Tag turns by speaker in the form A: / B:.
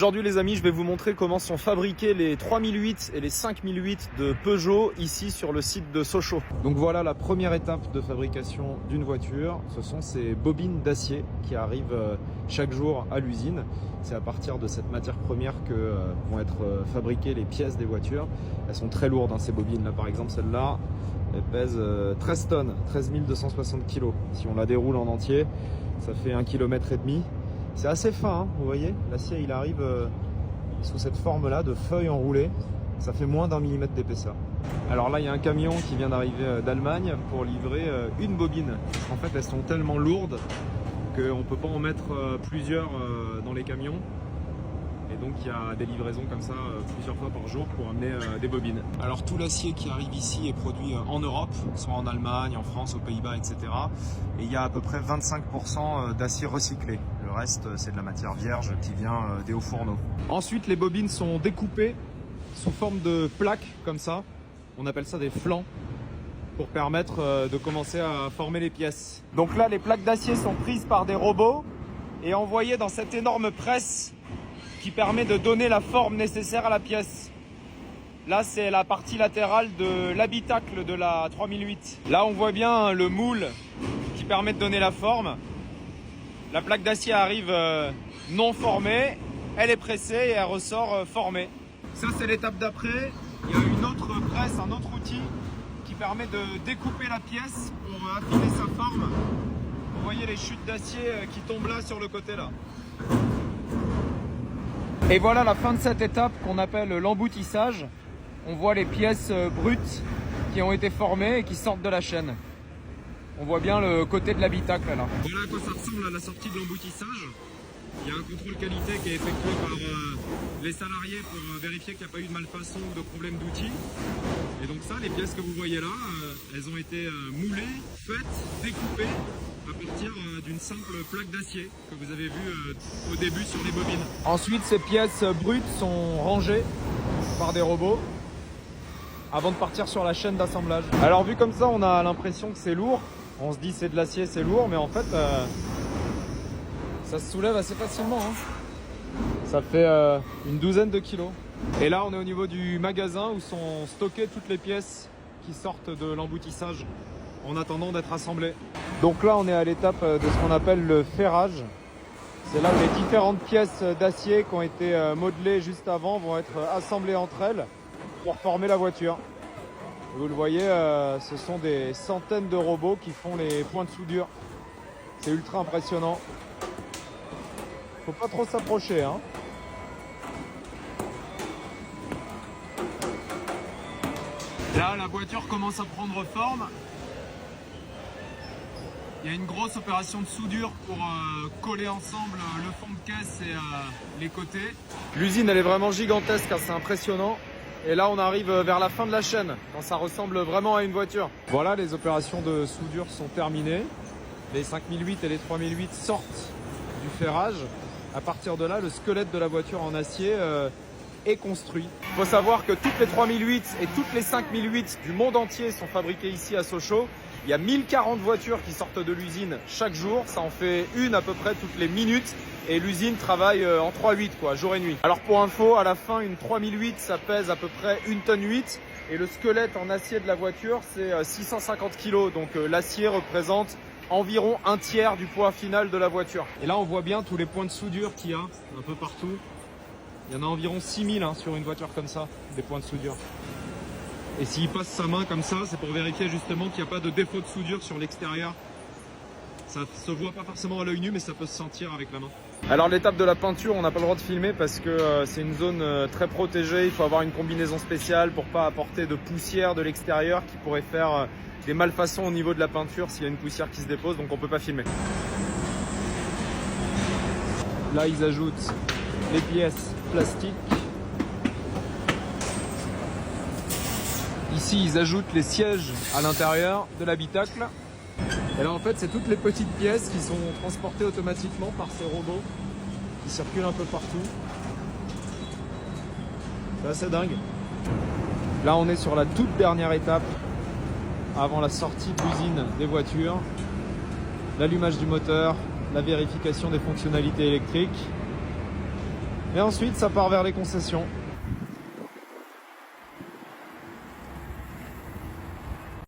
A: Aujourd'hui les amis, je vais vous montrer comment sont fabriqués les 3008 et les 5008 de Peugeot ici sur le site de Sochaux. Donc voilà la première étape de fabrication d'une voiture, ce sont ces bobines d'acier qui arrivent chaque jour à l'usine. C'est à partir de cette matière première que vont être fabriquées les pièces des voitures. Elles sont très lourdes hein, ces bobines là, par exemple celle-là, elle pèse 13 tonnes, 13 260 kg. Si on la déroule en entier, ça fait 1,5 km. C'est assez fin, hein, vous voyez, l'acier il arrive sous cette forme là de feuilles enroulées, ça fait moins d'1 millimètre d'épaisseur. Alors là il y a un camion qui vient d'arriver d'Allemagne pour livrer une bobine. En fait elles sont tellement lourdes qu'on ne peut pas en mettre plusieurs dans les camions. Et donc il y a des livraisons comme ça plusieurs fois par jour pour amener des bobines. Alors tout l'acier qui arrive ici est produit en Europe, soit en Allemagne, en France, aux Pays-Bas, etc. Et il y a à peu près 25% d'acier recyclé. Le reste c'est de la matière vierge qui vient des hauts fourneaux. Ensuite les bobines sont découpées sous forme de plaques comme ça. On appelle ça des flancs pour permettre de commencer à former les pièces. Donc là les plaques d'acier sont prises par des robots et envoyées dans cette énorme presse qui permet de donner la forme nécessaire à la pièce. Là, c'est la partie latérale de l'habitacle de la 3008. Là, on voit bien le moule qui permet de donner la forme. La plaque d'acier arrive non formée, elle est pressée et elle ressort formée. Ça, c'est l'étape d'après. Il y a une autre presse, un autre outil qui permet de découper la pièce pour affiner sa forme. Vous voyez les chutes d'acier qui tombent là sur le côté là. Et voilà la fin de cette étape qu'on appelle l'emboutissage. On voit les pièces brutes qui ont été formées et qui sortent de la chaîne. On voit bien le côté de l'habitacle là. Voilà à quoi ça ressemble à la sortie de l'emboutissage. Il y a un contrôle qualité qui est effectué par les salariés pour vérifier qu'il n'y a pas eu de malfaçon ou de problème d'outils. Et donc ça, les pièces que vous voyez là, elles ont été moulées, faites, découpées à partir d'une simple plaque d'acier que vous avez vu au début sur les bobines. Ensuite, ces pièces brutes sont rangées par des robots avant de partir sur la chaîne d'assemblage. Alors vu comme ça, on a l'impression que c'est lourd. On se dit c'est de l'acier, c'est lourd, mais en fait, ça se soulève assez facilement. Hein. Ça fait une douzaine de kilos. Et là, on est au niveau du magasin où sont stockées toutes les pièces qui sortent de l'emboutissage en attendant d'être assemblées. Donc là, on est à l'étape de ce qu'on appelle le ferrage. C'est là où les différentes pièces d'acier qui ont été modelées juste avant vont être assemblées entre elles pour former la voiture. Vous le voyez, ce sont des centaines de robots qui font les points de soudure. C'est ultra impressionnant. Faut pas trop s'approcher, hein. Là, la voiture commence à prendre forme. Il y a une grosse opération de soudure pour coller ensemble le fond de caisse et les côtés. L'usine, elle est vraiment gigantesque, hein, c'est impressionnant. Et là, on arrive vers la fin de la chaîne, quand ça ressemble vraiment à une voiture. Voilà, les opérations de soudure sont terminées. Les 5008 et les 3008 sortent du ferrage. À partir de là, le squelette de la voiture en acier est construit. Il faut savoir que toutes les 3008 et toutes les 5008 du monde entier sont fabriquées ici à Sochaux. Il y a 1040 voitures qui sortent de l'usine chaque jour, ça en fait une à peu près toutes les minutes et l'usine travaille en 3/8 quoi, jour et nuit. Alors pour info, à la fin une 3008 ça pèse à peu près 1,8 tonne et le squelette en acier de la voiture c'est 650 kg, donc l'acier représente environ un tiers du poids final de la voiture. Et là on voit bien tous les points de soudure qu'il y a un peu partout. Il y en a environ 6000 hein, sur une voiture comme ça, des points de soudure. Et s'il passe sa main comme ça, c'est pour vérifier justement qu'il n'y a pas de défaut de soudure sur l'extérieur. Ça se voit pas forcément à l'œil nu, mais ça peut se sentir avec la main. Alors l'étape de la peinture, on n'a pas le droit de filmer parce que c'est une zone très protégée. Il faut avoir une combinaison spéciale pour pas apporter de poussière de l'extérieur qui pourrait faire des malfaçons au niveau de la peinture s'il y a une poussière qui se dépose, donc on peut pas filmer. Là, ils ajoutent les pièces plastiques. Ici, ils ajoutent les sièges à l'intérieur de l'habitacle. Et là, en fait, c'est toutes les petites pièces qui sont transportées automatiquement par ces robots qui circulent un peu partout. C'est assez dingue. Là, on est sur la toute dernière étape avant la sortie de l'usine des voitures. L'allumage du moteur, la vérification des fonctionnalités électriques. Et ensuite, ça part vers les concessions.